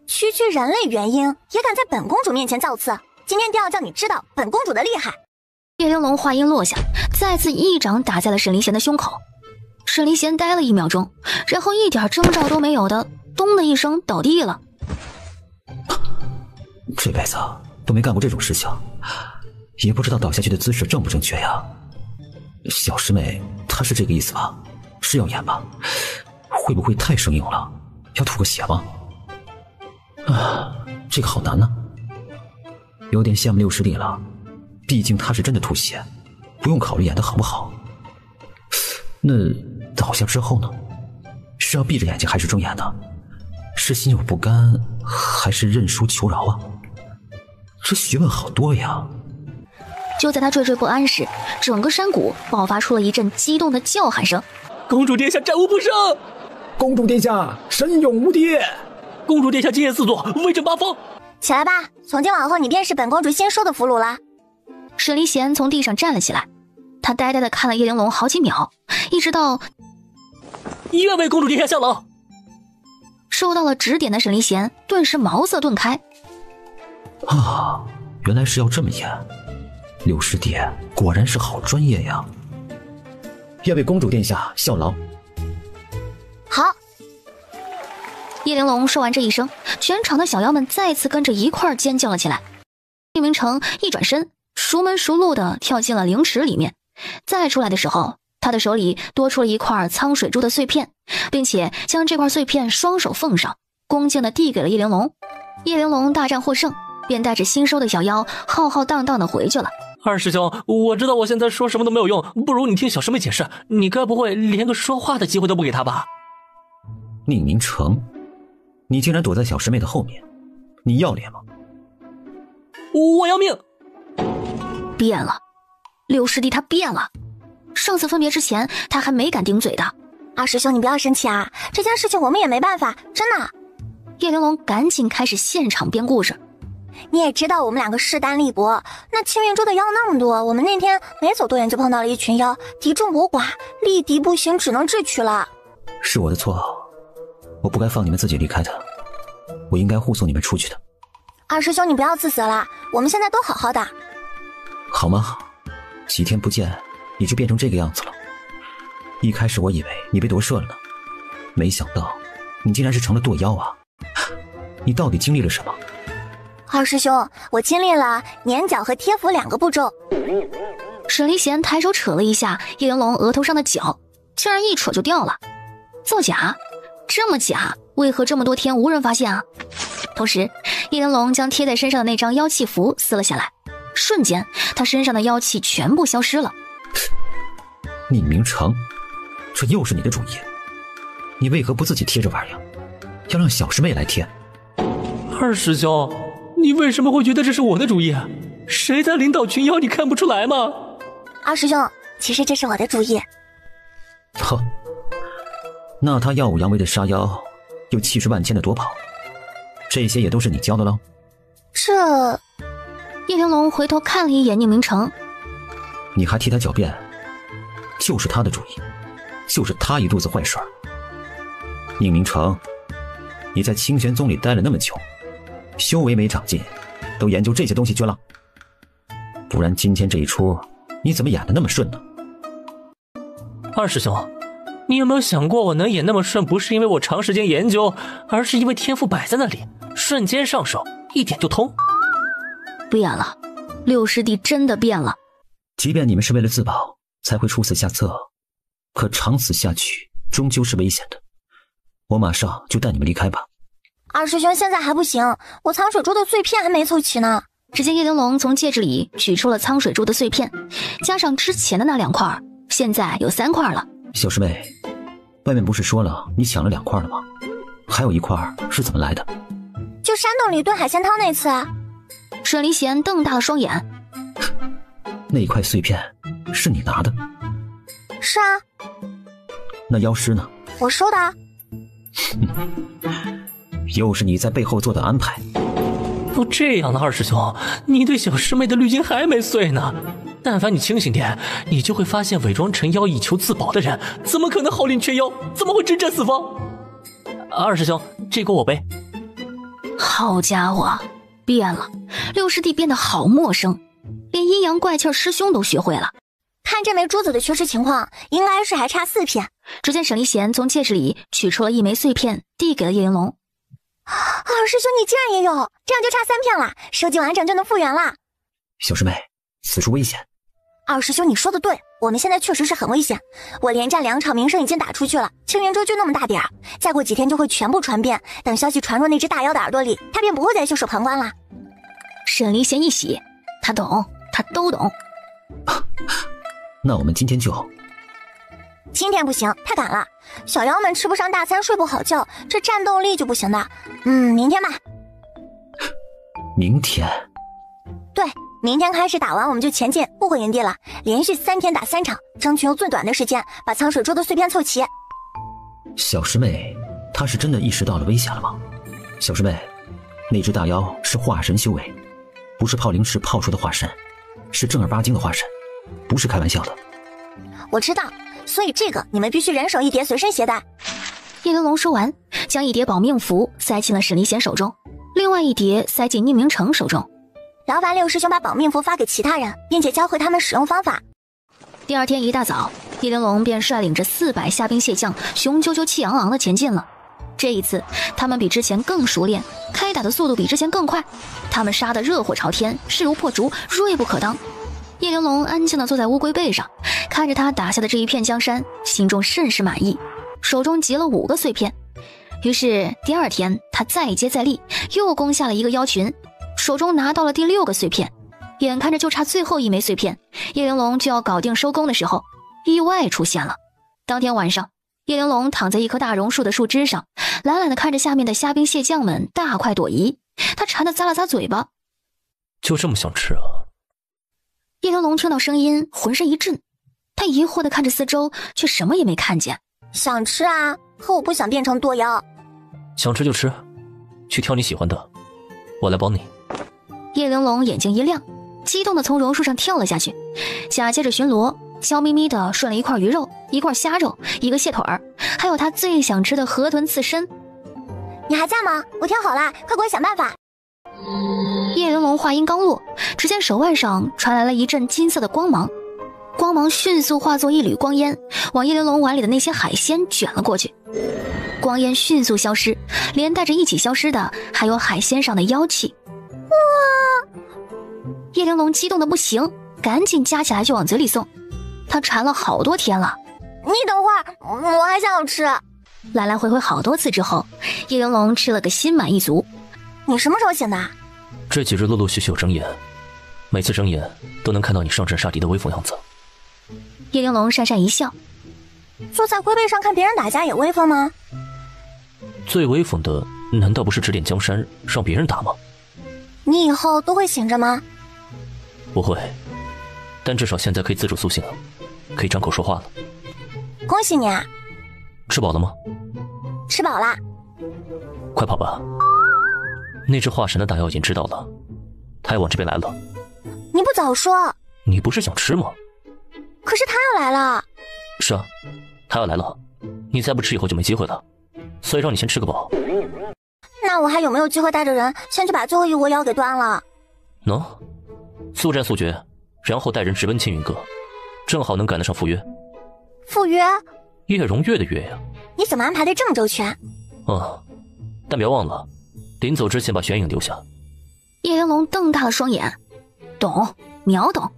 区区人类元婴也敢在本公主面前造次，今天定要叫你知道本公主的厉害。叶玲珑话音落下，再次一掌打在了沈离贤的胸口。沈离贤呆了1秒钟，然后一点征兆都没有的咚的一声倒地了。这辈子都没干过这种事情，也不知道倒下去的姿势正不正确呀。小师妹，她是这个意思吧？是要演吧？会不会太生硬了？要吐个血吗？啊，这个好难呢。有点羡慕六师弟了，毕竟他是真的吐血，不用考虑演得好不好。那倒下之后呢？是要闭着眼睛还是睁眼呢？是心有不甘还是认输求饶啊？这学问好多呀。就在他惴惴不安时，整个山谷爆发出了一阵激动的叫喊声：公主殿下战无不胜！公主殿下神勇无敌！公主殿下惊艳四座，威震八方！起来吧，从今往后你便是本公主新收的俘虏了。沈离贤从地上站了起来，他呆呆地看了叶玲珑好几秒，一直到愿为公主殿下效劳。受到了指点的沈离贤顿时茅塞顿开。啊，原来是要这么演。六师弟果然是好专业呀。愿为公主殿下效劳。好。叶玲珑说完这一声，全场的小妖们再次跟着一块尖叫了起来。宁明成一转身，熟门熟路地跳进了灵池里面，再出来的时候，他的手里多出了一块苍水珠的碎片，并且将这块碎片双手奉上，恭敬地递给了叶玲珑。叶玲珑大战获胜，便带着新收的小妖浩浩荡荡地回去了。二师兄，我知道我现在说什么都没有用，不如你听小师妹解释，你该不会连个说话的机会都不给她吧？宁明成，你竟然躲在小师妹的后面，你要脸吗？我要命！变了，六师弟他变了。上次分别之前，他还没敢顶嘴的。二师兄，你不要生气啊，这件事情我们也没办法，真的。叶玲珑赶紧开始现场编故事。你也知道我们两个势单力薄，那青云珠的妖那么多，我们那天没走多远就碰到了一群妖，敌众我寡，力敌不行，只能智取了。是我的错，我不该放你们自己离开的，我应该护送你们出去的。二师兄，你不要自责了，我们现在都好好的。好吗？几天不见，你就变成这个样子了。一开始我以为你被夺舍了呢，没想到你竟然是成了堕妖啊！你到底经历了什么？二师兄，我经历了粘脚和贴符2个步骤。沈离贤抬手扯了一下叶玲珑额头上的角，竟然一扯就掉了。造假？这么假，为何这么多天无人发现啊？同时，叶玲珑将贴在身上的那张妖气符撕了下来，瞬间，他身上的妖气全部消失了。宁明成，这又是你的主意？你为何不自己贴这玩意儿，要让小师妹来贴？二师兄，你为什么会觉得这是我的主意？谁在领导群妖，你看不出来吗？二师兄，其实这是我的主意。哼，那他耀武扬威的杀妖，又气势万千的夺跑，这些也都是你教的喽？这……叶玲珑回头看了一眼宁明成，你还替他狡辩，就是他的主意，就是他一肚子坏事儿。宁明成，你在清玄宗里待了那么久，修为没长进，都研究这些东西去了？不然今天这一出，你怎么演得那么顺呢？二师兄，你有没有想过，我能演那么顺，不是因为我长时间研究，而是因为天赋摆在那里，瞬间上手，一点就通。变了，六师弟真的变了。即便你们是为了自保才会出此下策，可长此下去终究是危险的。我马上就带你们离开吧。二师兄，现在还不行，我苍水珠的碎片还没凑齐呢。只见叶玲珑从戒指里取出了苍水珠的碎片，加上之前的那2块，现在有3块了。小师妹，外面不是说了你抢了2块了吗？还有1块是怎么来的？就山洞里炖海鲜汤那次啊。沈离贤瞪大了双眼，那块碎片是你拿的？是啊。那妖尸呢？我收的啊。又是你在背后做的安排。都这样了，二师兄，你对小师妹的滤镜还没碎呢。但凡你清醒点，你就会发现伪装成妖以求自保的人，怎么可能号令全妖？怎么会征战四方？二师兄，这锅我背。好家伙，变了，六师弟变得好陌生，连阴阳怪气师兄都学会了。看这枚珠子的缺失情况，应该是还差4片。只见沈离贤从戒指里取出了1枚碎片，递给了叶玲珑。二师兄你竟然也有，这样就差3片了，收集完整就能复原了。小师妹，此处危险。二师兄你说的对，我们现在确实是很危险。我连战2场名声已经打出去了，青云州就那么大点儿，再过几天就会全部传遍。等消息传入那只大妖的耳朵里，他便不会再袖手旁观了。沈离贤一喜，他懂，他都懂。那我们今天就……今天不行，太赶了，小妖们吃不上大餐，睡不好觉，这战斗力就不行的。明天吧。明天？对，明天开始打完我们就前进不回营地了，连续3天打3场，争取用最短的时间把苍水珠的碎片凑齐。小师妹，她是真的意识到了危险了吗？小师妹，那只大妖是化神修为，不是泡灵池泡出的化身，是正儿八经的化神，不是开玩笑的。我知道，所以这个你们必须人手1叠随身携带。叶玲珑说完，将1叠保命符塞进了沈离贤手中，另外1叠塞进宁明成手中。劳烦6师兄把保命符发给其他人，并且教会他们使用方法。第2天一大早，叶玲珑便率领着400虾兵蟹将，雄赳赳气昂昂的前进了。这一次，他们比之前更熟练，开打的速度比之前更快。他们杀得热火朝天，势如破竹，锐不可当。叶玲珑安静地坐在乌龟背上，看着他打下的这一片江山，心中甚是满意，手中集了5个碎片。于是第2天，他再接再厉，又攻下了一个妖群，手中拿到了第6个碎片。眼看着就差最后1枚碎片，叶玲珑就要搞定收工的时候，意外出现了。当天晚上，叶玲珑躺在一棵大榕树的树枝上，懒懒地看着下面的虾兵蟹将们大快朵颐，他馋得咂了咂嘴巴。就这么想吃啊？叶玲珑听到声音，浑身一震，他疑惑地看着四周，却什么也没看见。想吃啊，可我不想变成堕妖。想吃就吃，去挑你喜欢的，我来帮你。叶玲珑眼睛一亮，激动地从榕树上跳了下去，假借着巡逻，悄咪咪地顺了1块鱼肉、1块虾肉、1个蟹腿儿，还有他最想吃的河豚刺身。你还在吗？我挑好了，快给我想办法。叶玲珑话音刚落，只见手腕上传来了一阵金色的光芒，光芒迅速化作一缕光烟，往叶玲珑碗里的那些海鲜卷了过去。光烟迅速消失，连带着一起消失的还有海鲜上的妖气。哇！叶玲珑激动的不行，赶紧夹起来就往嘴里送。她馋了好多天了。你等会儿，我还想要吃。来来回回好多次之后，叶玲珑吃了个心满意足。你什么时候醒的？这几日陆陆续续有睁眼，每次睁眼都能看到你上阵杀敌的威风样子。叶玲珑讪讪一笑，坐在龟背上看别人打架也威风吗？最威风的难道不是指点江山让别人打吗？你以后都会醒着吗？不会，但至少现在可以自主苏醒，可以张口说话了。恭喜你啊！吃饱了吗？吃饱啦。快跑吧，那只化神的大妖已经知道了，他要往这边来了。你不早说。你不是想吃吗？可是他要来了。是啊，他要来了，你再不吃以后就没机会了，所以让你先吃个饱。那我还有没有机会带着人先去把最后一窝妖给端了？能，速战速决，然后带人直奔青云阁，正好能赶得上赴约。赴约？叶荣月的约呀。你怎么安排的这么周全？但别忘了，临走之前把玄影留下。叶玲珑瞪大了双眼，懂，秒懂。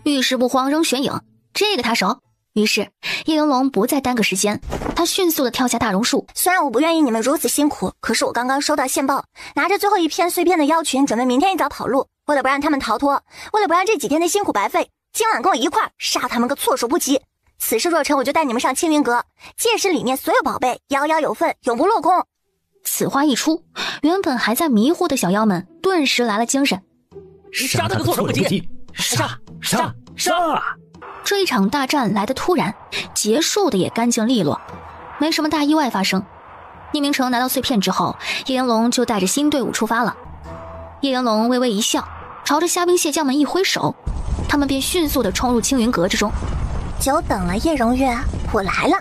遇事不慌扔玄影，这个他熟。于是叶玲珑不再耽搁时间，他迅速地跳下大榕树。虽然我不愿意你们如此辛苦，可是我刚刚收到线报，拿着最后一片碎片的妖群准备明天一早跑路。为了不让他们逃脱，为了不让这几天的辛苦白费，今晚跟我一块儿杀他们个措手不及。此事若成，我就带你们上青云阁，届时里面所有宝贝妖妖有份，永不落空。此话一出，原本还在迷糊的小妖们顿时来了精神。杀他个措手不及！杀！这一场大战来得突然，结束的也干净利落，没什么大意外发生。聂明成拿到碎片之后，叶玲珑就带着新队伍出发了。叶玲珑微微一笑，朝着虾兵蟹将们一挥手，他们便迅速地冲入青云阁之中。久等了，叶荣月，我来了。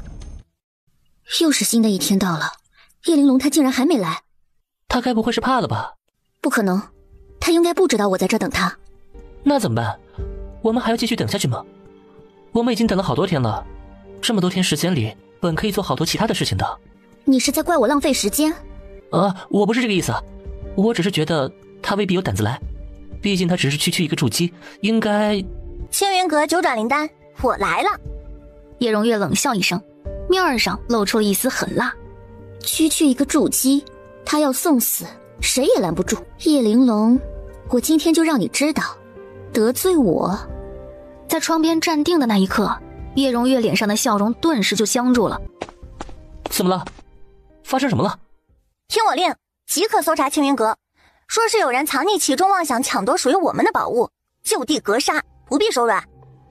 又是新的一天到了，叶玲珑他竟然还没来。他该不会是怕了吧？不可能，他应该不知道我在这等他。那怎么办？我们还要继续等下去吗？我们已经等了好多天了，这么多天时间里，本可以做好多其他的事情的。你是在怪我浪费时间？我不是这个意思，我只是觉得他未必有胆子来，毕竟他只是区区一个筑基，应该……青云阁九转灵丹，我来了。叶荣月冷笑一声，面儿上露出了一丝狠辣。区区一个筑基，他要送死，谁也拦不住。叶玲珑，我今天就让你知道，得罪我。在窗边站定的那一刻，叶荣月脸上的笑容顿时就僵住了。怎么了？发生什么了？听我令，即刻搜查青云阁，说是有人藏匿其中，妄想抢夺属于我们的宝物，就地格杀，不必手软。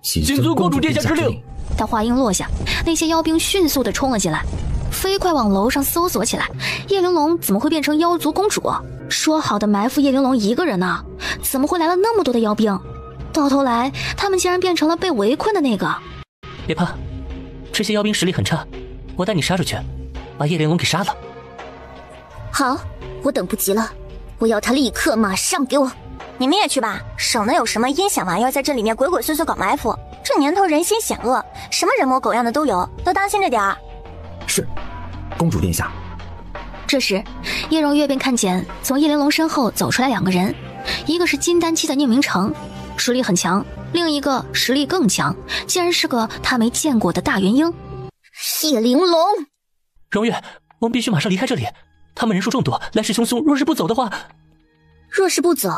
谨遵公主殿下之令。他话音落下，那些妖兵迅速地冲了进来，飞快往楼上搜索起来。叶玲珑怎么会变成妖族公主？说好的埋伏叶玲珑一个人呢？怎么会来了那么多的妖兵？到头来，他们竟然变成了被围困的那个。别怕，这些妖兵实力很差，我带你杀出去，把叶玲珑给杀了。好，我等不及了，我要他立刻马上给我。你们也去吧，省得有什么阴险玩意儿在这里面鬼鬼祟祟搞埋伏。这年头人心险恶，什么人模狗样的都有，都当心着点儿。是，公主殿下。这时，叶荣月便看见从叶玲珑身后走出来2个人，一个是金丹期的宁明成，实力很强；另一个实力更强，竟然是个他没见过的大元婴。叶玲珑，荣月，我们必须马上离开这里，他们人数众多，来势汹汹，若是不走的话……若是不走，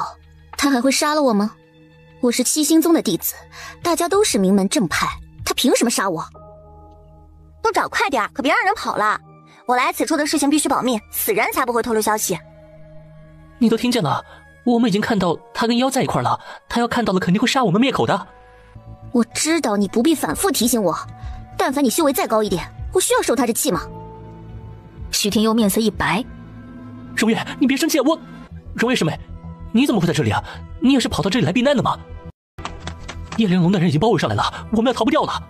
他还会杀了我吗？我是七星宗的弟子，大家都是名门正派，他凭什么杀我？都找快点，可别让人跑了。我来此处的事情必须保密，死人才不会透露消息。你都听见了，我们已经看到他跟妖在一块了，他要看到了肯定会杀我们灭口的。我知道你不必反复提醒我，但凡你修为再高一点，我需要受他这气吗？许天佑面色一白，荣月，你别生气，我……荣月师妹，你怎么会在这里啊？你也是跑到这里来避难的吗？叶玲珑的人已经包围上来了，我们要逃不掉了。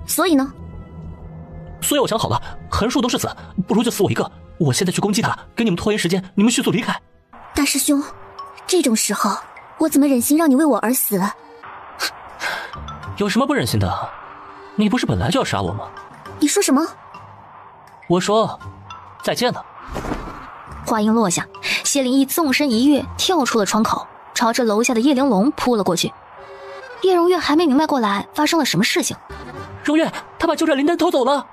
所以呢？所以我想好了，横竖都是死，不如就死我一个。我现在去攻击他，给你们拖延时间，你们迅速离开。大师兄，这种时候我怎么忍心让你为我而死？有什么不忍心的？你不是本来就要杀我吗？你说什么？我说再见了。话音落下，谢灵翼纵身一跃，跳出了窗口，朝着楼下的叶玲珑扑了过去。叶荣月还没明白过来发生了什么事情。荣月，他把九转灵丹偷走了。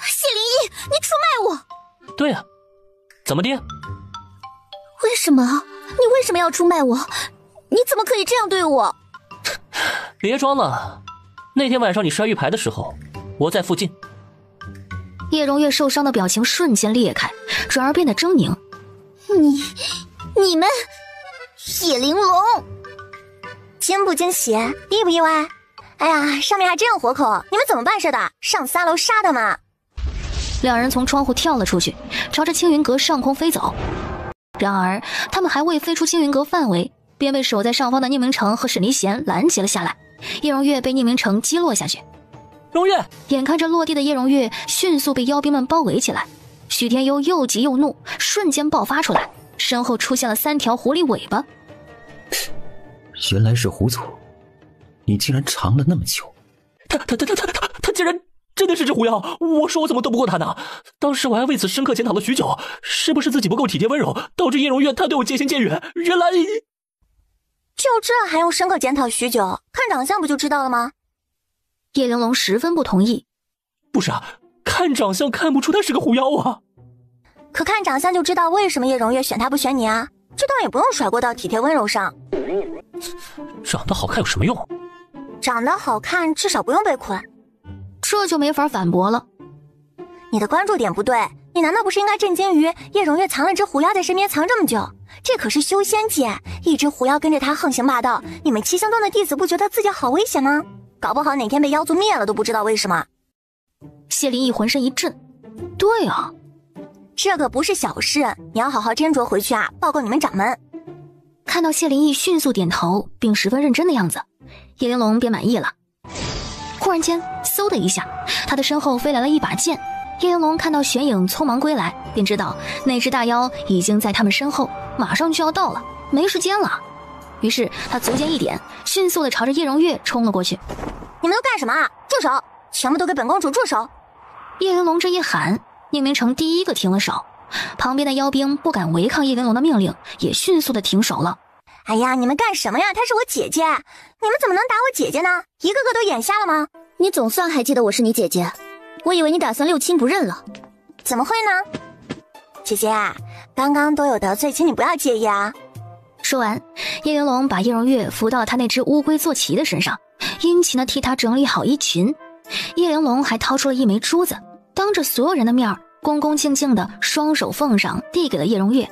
谢灵翼，你出卖我！对啊，怎么的？为什么？你为什么要出卖我？你怎么可以这样对我？别装了，那天晚上你摔玉牌的时候，我在附近。叶荣月受伤的表情瞬间裂开，转而变得狰狞。你们，叶玲珑，惊不惊喜，意不意外？哎呀，上面还真有活口，你们怎么办事的？上3楼杀他们！两人从窗户跳了出去，朝着青云阁上空飞走。然而，他们还未飞出青云阁范围，便被守在上方的宁明成和沈离贤拦截了下来。叶荣月被宁明成击落下去。荣月，眼看着落地的叶荣月迅速被妖兵们包围起来，许天幽又急又怒，瞬间爆发出来，身后出现了3条狐狸尾巴。原来是狐族，你竟然藏了那么久。他竟然真的是只狐妖！我说我怎么斗不过他呢？当时我还为此深刻检讨了许久，是不是自己不够体贴温柔，导致叶荣月他对我渐行渐远？原来就这还用深刻检讨许久？看长相不就知道了吗？叶玲珑十分不同意。不是啊，看长相看不出他是个狐妖啊。可看长相就知道为什么叶荣月选他不选你啊？这倒也不用甩锅到体贴温柔上。长得好看有什么用？长得好看至少不用被捆。这就没法反驳了。你的关注点不对，你难道不是应该震惊于叶荣月藏了只狐妖在身边藏这么久？这可是修仙界，一只狐妖跟着他横行霸道，你们七星洞的弟子不觉得自己好危险吗？搞不好哪天被妖族灭了都不知道为什么。谢灵翼浑身一震，对啊，这可不是小事，你要好好斟酌回去啊，报告你们掌门。看到谢灵翼迅速点头并十分认真的样子，叶玲珑便满意了。忽然间，嗖的一下，他的身后飞来了一把剑。叶玲珑看到玄影匆忙归来，便知道那只大妖已经在他们身后，马上就要到了，没时间了。于是他足尖一点，迅速的朝着叶荣月冲了过去。你们都干什么啊？住手！全部都给本公主住手！叶玲珑这一喊，宁明成第一个停了手，旁边的妖兵不敢违抗叶玲珑的命令，也迅速的停手了。哎呀，你们干什么呀？她是我姐姐，你们怎么能打我姐姐呢？一个个都眼瞎了吗？你总算还记得我是你姐姐，我以为你打算六亲不认了。怎么会呢？姐姐啊，刚刚都有得罪，请你不要介意啊。说完，叶玲珑把叶荣月扶到了他那只乌龟坐骑的身上，殷勤的替他整理好衣裙。叶玲珑还掏出了一枚珠子，当着所有人的面恭恭敬敬的双手奉上，递给了叶荣月。